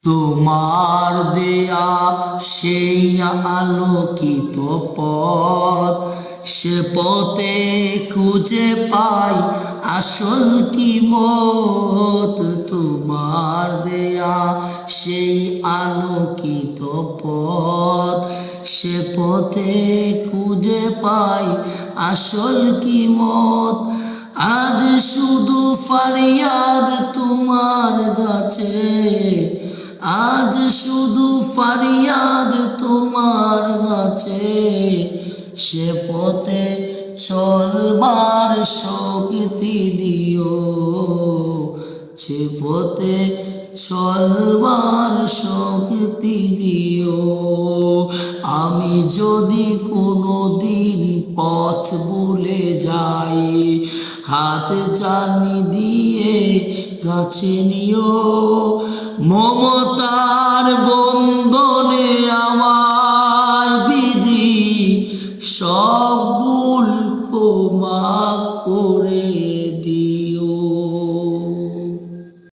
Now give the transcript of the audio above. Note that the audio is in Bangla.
তোমার দেয়া সেই আলোকিত পথ, সে পথে খুঁজে পাই আসল কি মত। তোমার দেয়া সেই আলোকিত পথ, সে পথে খুঁজে পাই আসল কি মত। আজ শুধু ফারিয়াদ তোমার কাছে, আজ শুধু ফারিয়াদ তোমার কাছে, সে পথে চলবার শক্তি দিও, সে পথে চলবার শক্তি দিও। আমি যদি কোনোদিন পথ ভুলে যাই, হাত চানি দিয়ে কাছে নিও, মমতার বন্ধনে আমার বিধি সব ভুল ক্ষমা করে